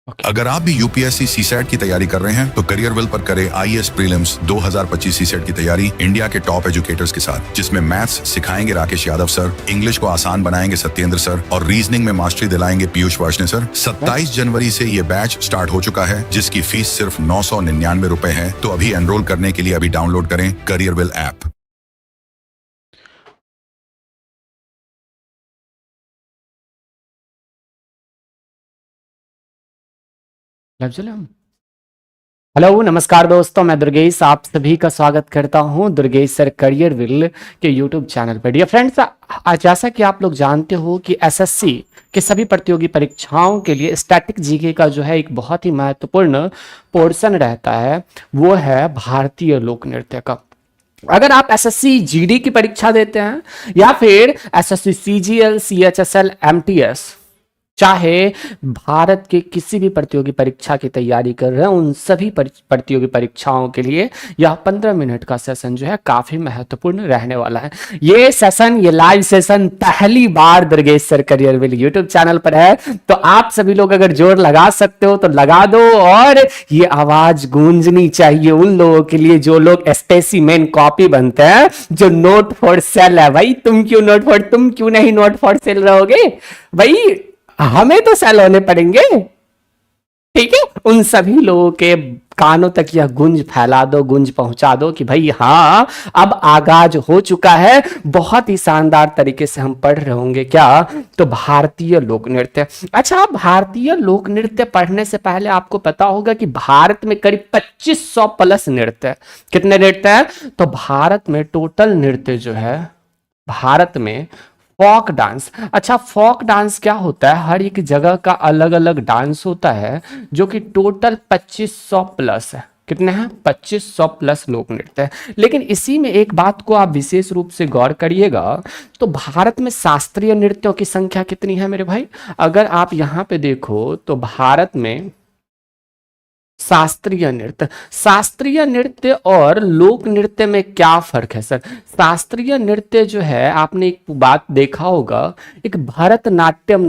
Okay. अगर आप भी यूपीएससी सीसैट की तैयारी कर रहे हैं तो करियर विल पर करें आईएएस प्रीलिम्स 2025 सीसैट की तैयारी इंडिया के टॉप एजुकेटर्स के साथ, जिसमें मैथ्स सिखाएंगे राकेश यादव सर, इंग्लिश को आसान बनाएंगे सत्येंद्र सर और रीजनिंग में मास्टरी दिलाएंगे पीयूष वार्ष्णेय सर। 27 जनवरी से ये बैच स्टार्ट हो चुका है, जिसकी फीस सिर्फ 999 रुपए है। तो अभी एनरोल करने के लिए अभी डाउनलोड करें करियर विल ऐप। हेलो नमस्कार दोस्तों, मैं दुर्गेश आप सभी का स्वागत करता हूं दुर्गेश सर करियर विल के यूट्यूब चैनल पर। डियर फ्रेंड्स, आज जैसा कि आप लोग जानते हो कि एसएससी के सभी प्रतियोगी परीक्षाओं के लिए स्टैटिक जीके का जो है एक बहुत ही महत्वपूर्ण पोर्शन रहता है, वो है भारतीय लोक नृत्य का। अगर आप एसएससी जीडी की परीक्षा देते हैं या फिर एसएससी सीजीएल, सीएचएसएल, एमटीएस, चाहे भारत के किसी भी प्रतियोगी परीक्षा की तैयारी कर रहे हैं, उन सभी प्रतियोगी परीक्षाओं के लिए यह 15 मिनट का सेशन जो है काफी महत्वपूर्ण रहने वाला है। ये सेशन, ये लाइव सेशन पहली बार Durgesh sir career will YouTube channel पर है, तो आप सभी लोग अगर जोर लगा सकते हो तो लगा दो, और ये आवाज गूंजनी चाहिए उन लोगों के लिए जो लोग स्पेसिमेन कॉपी बनते हैं, जो नोट फॉर सेल है। भाई तुम क्यों नहीं नोट फॉर सेल रहोगे भाई, हमें तो सेल होने पड़ेंगे, ठीक है। उन सभी लोगों के कानों तक यह गुंज फैला दो, गुंज पहुंचा दो कि भाई हाँ, अब आगाज हो चुका है। बहुत ही शानदार तरीके से हम पढ़ रहे होंगे क्या, तो भारतीय लोक नृत्य। अच्छा, भारतीय लोक नृत्य पढ़ने से पहले आपको पता होगा कि भारत में करीब 2500 प्लस नृत्य है। कितने नृत्य है? तो भारत में टोटल नृत्य जो है, भारत में फोक डांस। अच्छा, फोक डांस क्या होता है? हर एक जगह का अलग अलग डांस होता है, जो कि टोटल 2500 प्लस है। कितने हैं? 2500 प्लस लोक नृत्य है। लेकिन इसी में एक बात को आप विशेष रूप से गौर करिएगा, तो भारत में शास्त्रीय नृत्यों की संख्या कितनी है मेरे भाई? अगर आप यहां पे देखो तो भारत में शास्त्रीय नृत्य और लोक नृत्य में क्या फर्क है सर? शास्त्रीय नृत्य जो है, आपने एक बात देखा होगा, एक भरतनाट्यम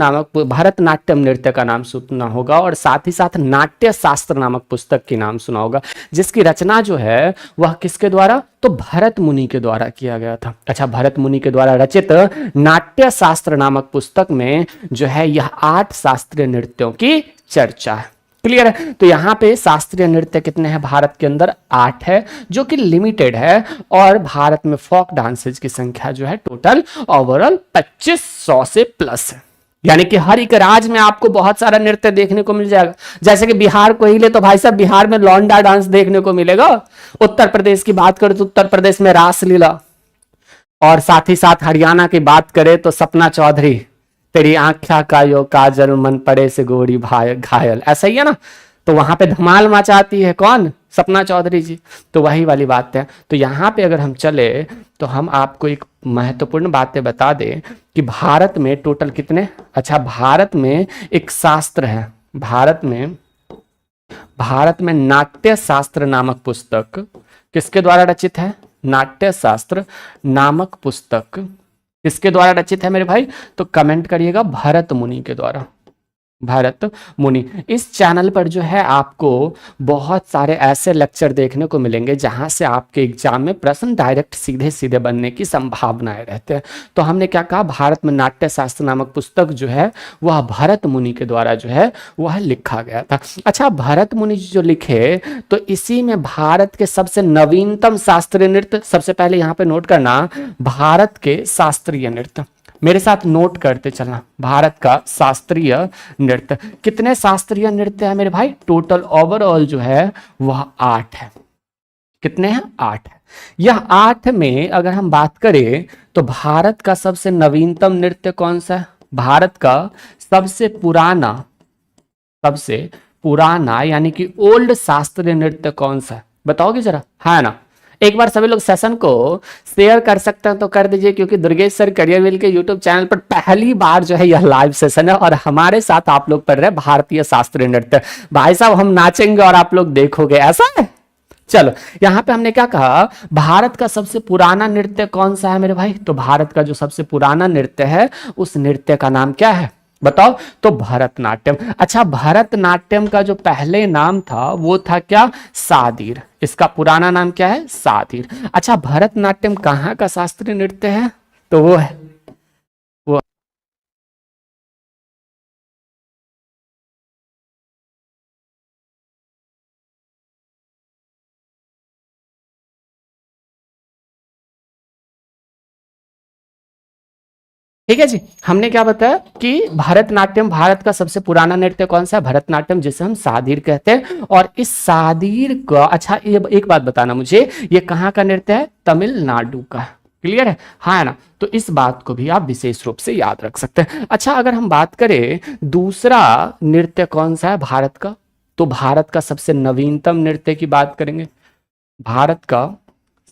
नृत्य का नाम सुना होगा, और साथ ही साथ नाट्य शास्त्र नामक पुस्तक की नाम सुना होगा, जिसकी रचना जो है वह किसके द्वारा? तो भरत मुनि के द्वारा किया गया था। अच्छा, भरत मुनि के द्वारा रचित नाट्य शास्त्र नामक पुस्तक में जो है यह 8 शास्त्रीय नृत्यों की चर्चा है। क्लियर है? तो यहाँ पे शास्त्रीय नृत्य कितने हैं भारत के अंदर? 8 है, जो कि लिमिटेड है। और भारत में फोक डांसेज की संख्या जो है टोटल ओवरऑल 2500 से प्लस है। यानी कि हर एक राज्य में आपको बहुत सारा नृत्य देखने को मिल जाएगा। जैसे कि बिहार को ही ले तो भाई साहब, बिहार में लौंडा डांस देखने को मिलेगा। उत्तर प्रदेश की बात करें तो उत्तर प्रदेश में रासलीला, और साथ ही साथ हरियाणा की बात करें तो सपना चौधरी, तेरी आंख्या का यो काजल मन पड़े से गोरी भाई घायल, ऐसा ही है ना। तो वहां पे धमाल मचाती है कौन? सपना चौधरी जी। तो वही वाली बात है। तो यहाँ पे अगर हम चले तो हम आपको एक महत्वपूर्ण बातें बता दें कि भारत में टोटल कितने, अच्छा भारत में एक शास्त्र है, भारत में नाट्य शास्त्र नामक पुस्तक किसके द्वारा रचित है? नाट्य शास्त्र नामक पुस्तक किसके द्वारा रचित है मेरे भाई? तो कमेंट करिएगा, भरत मुनि के द्वारा। भरत मुनि। इस चैनल पर जो है आपको बहुत सारे ऐसे लेक्चर देखने को मिलेंगे जहां से आपके एग्जाम में प्रश्न डायरेक्ट सीधे सीधे बनने की संभावनाएं रहते हैं। तो हमने क्या कहा, भारत में नाट्य शास्त्र नामक पुस्तक जो है वह भरत मुनि के द्वारा जो है वह लिखा गया था। अच्छा, भरत मुनि जो लिखे, तो इसी में भारत के सबसे नवीनतम शास्त्रीय नृत्य, सबसे पहले यहाँ पे नोट करना, भारत के शास्त्रीय नृत्य, मेरे साथ नोट करते चलना, भारत का शास्त्रीय नृत्य। कितने शास्त्रीय नृत्य है मेरे भाई? टोटल ओवरऑल जो है वह 8 है। कितने हैं? 8 है। यह 8 में अगर हम बात करें तो भारत का सबसे नवीनतम नृत्य कौन सा है? भारत का सबसे पुराना यानी कि ओल्ड शास्त्रीय नृत्य कौन सा है? बताओगे जरा, है ना? एक बार सभी लोग सेशन को शेयर कर सकते हैं तो कर दीजिए, क्योंकि दुर्गेश सर करियर विल के यूट्यूब चैनल पर पहली बार जो है यह लाइव सेशन है, और हमारे साथ आप लोग पढ़ रहे हैं भारतीय शास्त्रीय नृत्य। भाई साहब, हम नाचेंगे और आप लोग देखोगे, ऐसा है? चलो, यहां पे हमने क्या कहा, भारत का सबसे पुराना नृत्य कौन सा है मेरे भाई? तो भारत का जो सबसे पुराना नृत्य है, उस नृत्य का नाम क्या है? बताओ। तो भरतनाट्यम। अच्छा, भरतनाट्यम का जो पहले नाम था वो था क्या? सादीर। इसका पुराना नाम क्या है? सादीर। अच्छा, भरतनाट्यम कहाँ का शास्त्रीय नृत्य है? तो वो है, वो ठीक है जी। हमने क्या बताया कि भरतनाट्यम भारत का सबसे पुराना नृत्य कौन सा है? भरतनाट्यम, जिसे हम सादीर कहते हैं। और इस सादीर का, अच्छा ये एक बात बताना मुझे, ये कहाँ का नृत्य है? तमिलनाडु का। क्लियर है? हाँ है ना? तो इस बात को भी आप विशेष रूप से याद रख सकते हैं। अच्छा, अगर हम बात करें दूसरा नृत्य कौन सा है भारत का, तो भारत का सबसे नवीनतम नृत्य की बात करेंगे। भारत का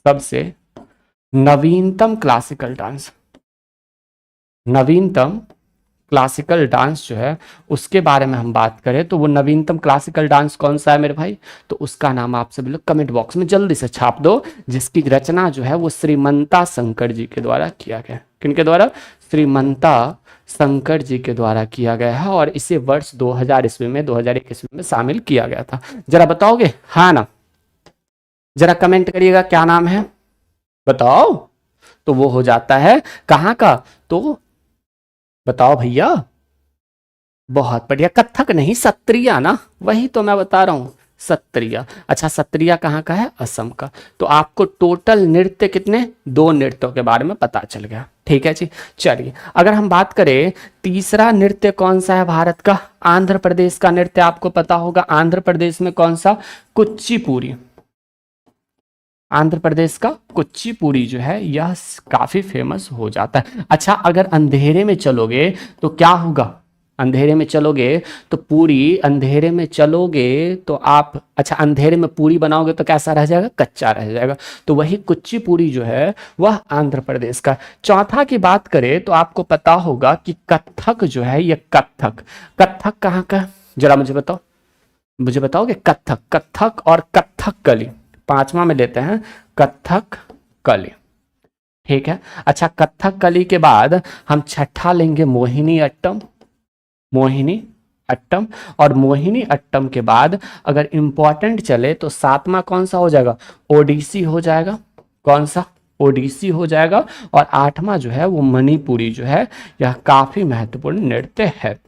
सबसे नवीनतम क्लासिकल डांस, नवीनतम क्लासिकल डांस जो है उसके बारे में हम बात करें तो वो नवीनतम क्लासिकल डांस कौन सा है मेरे भाई? तो उसका नाम आप सभी लोग कमेंट बॉक्स में जल्दी से छाप दो, जिसकी रचना जो है वो श्रीमंता शंकर जी के द्वारा किया गया। किनके द्वारा? श्रीमंता शंकर जी के द्वारा किया गया है, और इसे वर्ष 2000 ईस्वी में, 2001 ईस्वी में शामिल किया गया था। जरा बताओगे? हाँ ना? जरा कमेंट करिएगा क्या नाम है, बताओ। तो वो हो जाता है कहाँ का? तो बताओ भैया। बहुत बढ़िया। कथक नहीं, सत्रिया ना, वही तो मैं बता रहा हूं, सत्रिया। अच्छा, सत्रिया कहाँ का है? असम का। तो आपको टोटल नृत्य कितने? 2 नृत्यों के बारे में पता चल गया। ठीक है जी। चलिए, अगर हम बात करें तीसरा नृत्य कौन सा है भारत का? आंध्र प्रदेश का नृत्य आपको पता होगा। आंध्र प्रदेश में कौन सा? कुचिपुड़ी। आंध्र प्रदेश का कुचिपुड़ी जो है यह काफी फेमस हो जाता है। अच्छा, अगर अंधेरे में चलोगे तो क्या होगा? अंधेरे में चलोगे तो पूरी, अंधेरे में चलोगे तो आप, अच्छा अंधेरे में पूरी बनाओगे तो कैसा रह जाएगा? कच्चा रह जाएगा। तो वही कुचिपुड़ी जो है वह आंध्र प्रदेश का। चौथा की बात करें तो आपको पता होगा कि कथक जो है, ये कथक, कथक कहाँ का है? जरा मुझे बताओ, मुझे बताओगे? कथक, कथक और कथकली, पांचवा में लेते हैं कथक कली। ठीक है। अच्छा, कथक कली के बाद हम छठा लेंगे मोहिनी अट्टम। मोहिनी अट्टम, और मोहिनी अट्टम के बाद अगर इंपॉर्टेंट चले तो सातवां कौन सा हो जाएगा? ओडिसी हो जाएगा। कौन सा? ओडिसी हो जाएगा। और आठवां जो है वो मणिपुरी जो है, यह काफी महत्वपूर्ण नृत्य है।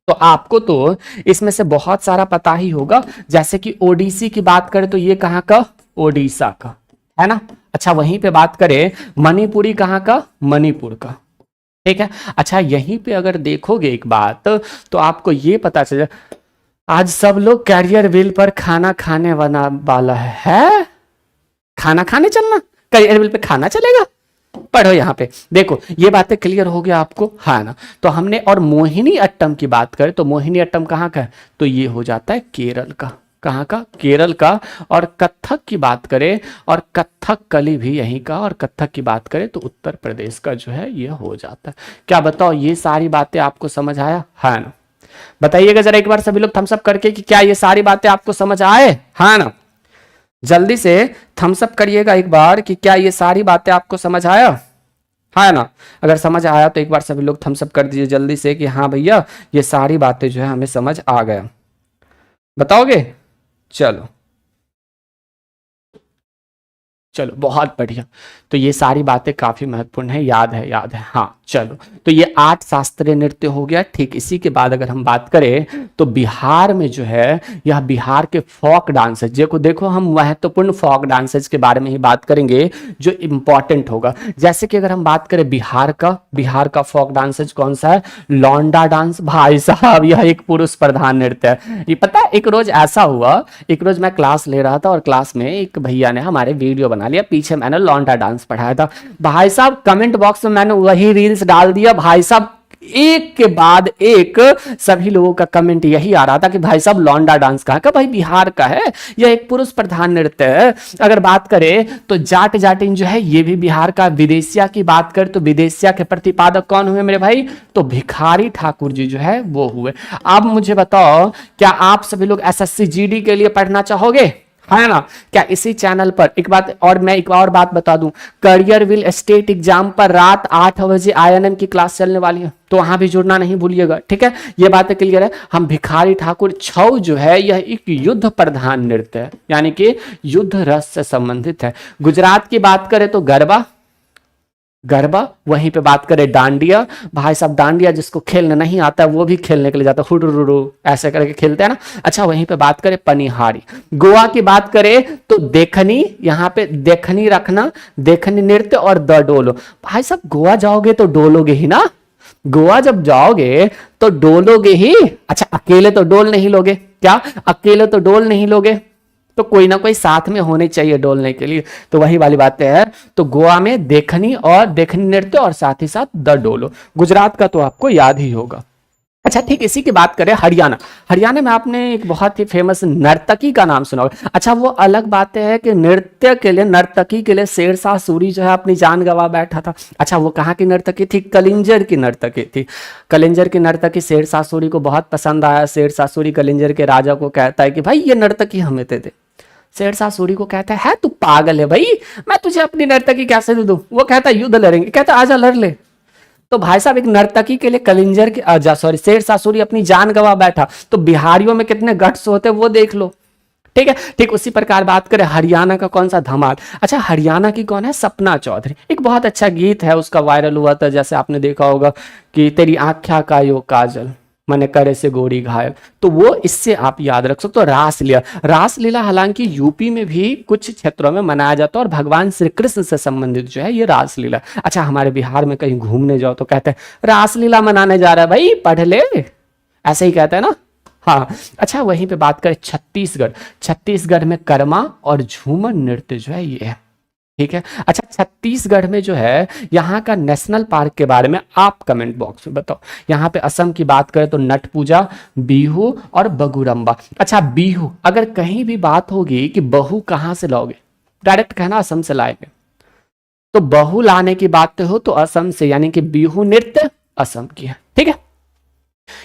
तो आपको तो इसमें से बहुत सारा पता ही होगा। जैसे कि ओडिसी की बात करें तो ये कहाँ का? ओडिशा का, है ना? अच्छा, वहीं पे बात करें मणिपुरी कहाँ का? मणिपुर का। ठीक है। अच्छा, यहीं पे अगर देखोगे एक बात तो आपको ये पता चले, आज सब लोग कैरियर व्हील पर खाना खाने वाला है। खाना खाने चलना? कैरियर व्हील पे खाना चलेगा? पढ़ो यहाँ पे, देखो ये बातें क्लियर हो गया आपको, हाँ ना? तो हमने, और मोहिनी अट्टम की बात करें तो मोहिनी अट्टम कहाँ का है? तो ये हो जाता है केरल का। कहाँ का? केरल का। और कथक की बात करें, और कथक कली भी यहीं का, और कथक की बात करें तो उत्तर प्रदेश का जो है ये हो जाता है। क्या बताओ, ये सारी बातें आपको समझ आया? हाँ ना? बताइएगा जरा एक बार सभी लोग थम्स अप करके कि क्या ये सारी बातें आपको समझ आए? हाँ ना? जल्दी से थम्स अप करिएगा एक बार कि क्या ये सारी बातें आपको समझ आया? हाँ ना? अगर समझ आया तो एक बार सभी लोग थम्स अप कर दीजिए जल्दी से कि हाँ भैया ये सारी बातें जो है हमें समझ आ गया। बताओगे? चलो चलो, बहुत बढ़िया। तो ये सारी बातें काफी महत्वपूर्ण है, याद है, याद है। हाँ चलो, तो ये 8 शास्त्रीय नृत्य हो गया। ठीक, इसी के बाद अगर हम बात करें तो बिहार में जो है, यह बिहार के फोक डांसेज, देखो देखो हम महत्वपूर्ण फोक डांसेज के बारे में ही बात करेंगे जो इंपॉर्टेंट होगा। जैसे कि अगर हम बात करें बिहार का फोक डांसेज कौन सा है? लौंडा डांस। भाई साहब, यह एक पुरुष प्रधान नृत्य है। ये पता है, एक रोज ऐसा हुआ, एक रोज मैं क्लास ले रहा था और क्लास में एक भैया ने हमारे वीडियो बना लिया, पीछे मैंने लौंडा डांस पढ़ाया था। भाई साहब, कमेंट बॉक्स में मैंने वही रील्स डाल दिया। भाई साहब, एक के बाद एक सभी लोगों का कमेंट यही आ रहा था कि भाई साहब लौंडा डांस कहाँ का? भाई बिहार का है, यह एक पुरुष प्रधान नृत्य है। अगर बात करें तो जाट जाटिन जो है ये भी बिहार का। विदेशिया की बात करें तो विदेशिया के प्रतिपादक कौन हुए मेरे भाई? तो भिखारी ठाकुर जी जो है वो हुए। अब मुझे बताओ, क्या आप सभी लोग एसएससी जीडी के लिए पढ़ना चाहोगे? है ना। क्या इसी चैनल पर एक बात और मैं एक और बात बता दूं, करियर विल स्टेट एग्जाम पर रात 8 बजे INM की क्लास चलने वाली है, तो वहां भी जुड़ना नहीं भूलिएगा, ठीक है। ये बातें क्लियर है। हम भिखारी ठाकुर छऊ जो है यह एक युद्ध प्रधान नृत्य है, यानी कि युद्ध रस से संबंधित है। गुजरात की बात करें तो गरबा, गरबा, वहीं पे बात करें डांडिया, भाई साहब डांडिया जिसको खेलने नहीं आता है वो भी खेलने के लिए जाता है, हुडुरुरु ऐसे करके खेलते हैं ना। अच्छा, वहीं पे बात करें पनिहारी। गोवा की बात करें तो देखनी, यहाँ पे देखनी रखना, देखनी नृत्य और द डोलो। भाई साहब गोवा जाओगे तो डोलोगे ही ना, गोवा जब जाओगे तो डोलोगे ही। अच्छा, अकेले तो डोल नहीं लोगे, क्या अकेले तो डोल नहीं लोगे, तो कोई ना कोई साथ में होने चाहिए डोलने के लिए, तो वही वाली बातें है। तो गोवा में देखनी और देखनी नृत्य और साथ ही साथ द डोलो। गुजरात का तो आपको याद ही होगा। अच्छा ठीक, इसी की बात करें हरियाणा। हरियाणा में आपने एक बहुत ही फेमस नर्तकी का नाम सुना होगा। अच्छा, वो अलग बात है कि नृत्य के लिए, नर्तकी के लिए शेरशाह सूरी जो है अपनी जान गंवा बैठा था। अच्छा, वो कहाँ की नर्तकी थी? कलिंजर की नर्तकी थी। कलिंजर की नर्तकी शेरशाह सूरी को बहुत पसंद आया। शेरशाह सूरी कलिंजर के राजा को कहता है कि भाई ये नर्तकी हमें दे दे। शेरशाह सूरी को कहता है तू पागल है भाई, मैं तुझे अपनी नर्तकी कैसे दे दूं? वो कहता है युद्ध लड़ेंगे। कहता आजा लड़ ले। तो भाई साहब एक नर्तकी के लिए कलिंजर के शेरशाह सूरी अपनी जान गंवा बैठा, तो बिहारियों में कितने गट्स होते वो देख लो, ठीक है। ठीक उसी प्रकार बात करें हरियाणा का कौन सा धमाल। अच्छा, हरियाणा की कौन है? सपना चौधरी। एक बहुत अच्छा गीत है उसका, वायरल हुआ था, जैसे आपने देखा होगा कि तेरी आँख्या का यो काजल मने करे से गोरी घायल, तो वो इससे आप याद रख सकते हो। रासलीला, रासलीला हालांकि यूपी में भी कुछ क्षेत्रों में मनाया जाता है और भगवान श्री कृष्ण से संबंधित जो है ये रासलीला। अच्छा, हमारे बिहार में कहीं घूमने जाओ तो कहते हैं रासलीला मनाने जा रहा है भाई, पढ़ ले, ऐसे ही कहते हैं ना। हाँ, अच्छा वहीं पे बात करें छत्तीसगढ़। छत्तीसगढ़ में कर्मा और झूमर नृत्य जो है ये है, ठीक है। अच्छा, छत्तीसगढ़ में जो है यहाँ का नेशनल पार्क के बारे में आप कमेंट बॉक्स में बताओ। यहाँ पे असम की बात करें तो नट पूजा, बिहू और बगुरम्बा। अच्छा, बिहू, अगर कहीं भी बात होगी कि बहू कहाँ से लाओगे, डायरेक्ट कहना असम से लाएंगे। तो बहू लाने की बात हो तो असम से, यानी कि बिहू नृत्य असम की है, ठीक है।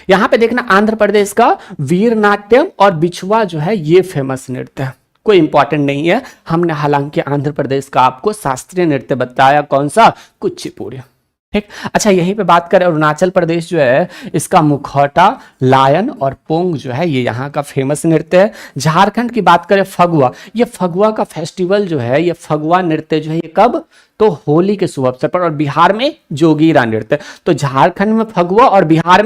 यहां पे देखना आंध्र प्रदेश का वीर नाट्यम और बिछुआ जो है ये फेमस नृत्य है, कोई इंपॉर्टेंट नहीं है। हमने हालांकि आंध्र प्रदेश का आपको शास्त्रीय नृत्य बताया, कौन सा? कुचिपुड़ी, ठीक। अच्छा, यहीं पे बात करें अरुणाचल प्रदेश जो है इसका मुखौटा, लायन और पोंग जो है ये यहाँ का फेमस नृत्य है। झारखंड की बात करें फगुआ, ये फगुआ का फेस्टिवल जो है, ये फगुआ नृत्य जो है ये कब? तो होली के शुभ अवसर पर। और बिहार में जोगीरा नृत्य। तो झारखंड में फगुआ और बिहार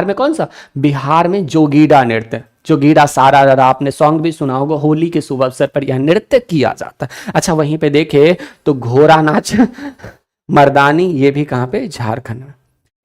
में कौन सा? बिहार में जोगीरा नृत्य। जोगीरा सारा आपने सॉन्ग भी सुना होगा, होली के शुभ अवसर पर यह नृत्य किया जाता है। अच्छा, वहीं पे देखे तो घोड़ा नाच मर्दानी, ये भी कहाँ पे? झारखंड में।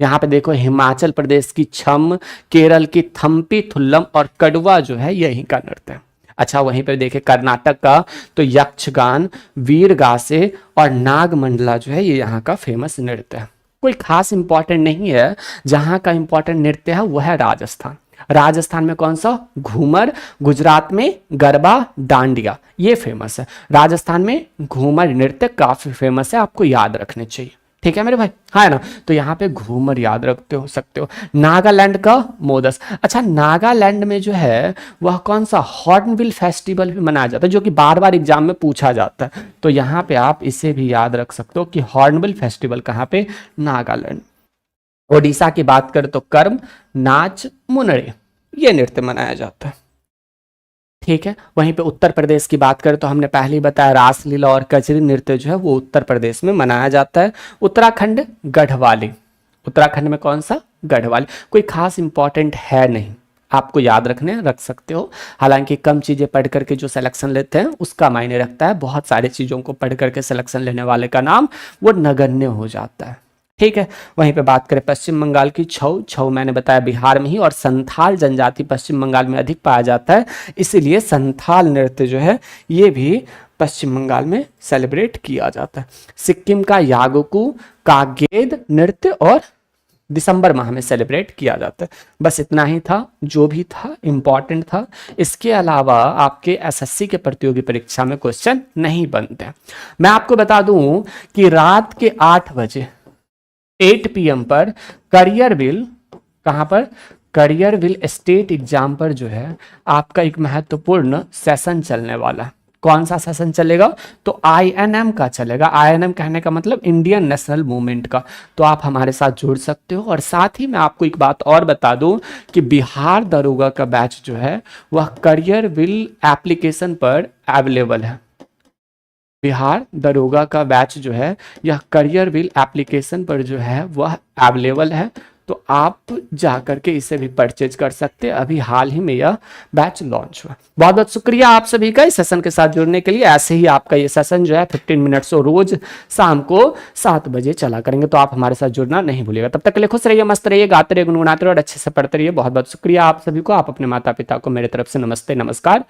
यहाँ पे देखो हिमाचल प्रदेश की छम, केरल की थम्पी थुल्लम और कड़वा जो है यही का नृत्य है। अच्छा, वहीं पे देखे कर्नाटक का तो यक्षगान, वीरगासे और नागमंडला जो है ये यहाँ का फेमस नृत्य है। कोई खास इंपॉर्टेंट नहीं है। जहां का इंपॉर्टेंट नृत्य है वह है राजस्थान। राजस्थान में कौन सा? घूमर। गुजरात में गरबा, डांडिया, ये फेमस है। राजस्थान में घूमर नृत्य काफी फेमस है, आपको याद रखने चाहिए, ठीक है मेरे भाई, है ना। तो यहाँ पे घूमर याद रखते हो सकते हो। नागालैंड का मोदस। अच्छा, नागालैंड में जो है वह कौन सा? हॉर्नबिल फेस्टिवल भी मनाया जाता है, जो कि बार बार एग्जाम में पूछा जाता है। तो यहाँ पे आप इसे भी याद रख सकते हो कि हॉर्नबिल फेस्टिवल कहाँ पे? नागालैंड। ओडिशा की बात करें तो कर्म, नाच, मुनड़े, ये नृत्य मनाया जाता है, ठीक है। वहीं पे उत्तर प्रदेश की बात करें तो हमने पहले ही बताया रासलीला और कजरी नृत्य जो है वो उत्तर प्रदेश में मनाया जाता है। उत्तराखंड गढ़वाली। उत्तराखंड में कौन सा? गढ़वाली। कोई खास इंपॉर्टेंट है नहीं, आपको याद रख सकते हो। हालांकि कम चीजें पढ़ करके जो सिलेक्शन लेते हैं उसका मायने रखता है, बहुत सारी चीजों को पढ़ करके सिलेक्शन लेने वाले का नाम वो नगण्य हो जाता है, ठीक है। वहीं पे बात करें पश्चिम बंगाल की छऊ मैंने बताया बिहार में ही, और संथाल जनजाति पश्चिम बंगाल में अधिक पाया जाता है, इसीलिए संथाल नृत्य जो है ये भी पश्चिम बंगाल में सेलिब्रेट किया जाता है। सिक्किम का यागोकू कागेद नृत्य और दिसंबर माह में सेलिब्रेट किया जाता है। बस इतना ही था, जो भी था इम्पॉर्टेंट था। इसके अलावा आपके एसएससी के प्रतियोगी परीक्षा में क्वेश्चन नहीं बनते। मैं आपको बता दूं कि रात के 8 बजे 8 PM पर करियर विल, कहां पर? करियर विल स्टेट एग्जाम पर जो है आपका एक महत्वपूर्ण सेशन चलने वाला है। कौन सा सेशन चलेगा? तो INM का चलेगा। INM कहने का मतलब इंडियन नेशनल मूवमेंट का। तो आप हमारे साथ जुड़ सकते हो। और साथ ही मैं आपको एक बात और बता दूं कि बिहार दरोगा का बैच जो है वह करियर विल एप्लीकेशन पर अवेलेबल है। बिहार दरोगा का बैच जो है यह करियर विल एप्लीकेशन पर जो है वह अवेलेबल है। तो आप जा करके इसे भी परचेज कर सकते हैं। अभी हाल ही में यह बैच लॉन्च हुआ। बहुत बहुत शुक्रिया आप सभी का इस सेशन के साथ जुड़ने के लिए। ऐसे ही आपका ये सेशन जो है 15 मिनट्स और रोज शाम को 7 बजे चला करेंगे। तो आप हमारे साथ जुड़ना नहीं भूलिएगा। तब तक के लिए खुश रहिए, मस्त रहिए, गाते रहिए, गुनगुनाते रहिए और अच्छे से पढ़ते रहिए। बहुत बहुत शुक्रिया आप सभी को। आप अपने माता पिता को मेरे तरफ से नमस्ते नमस्कार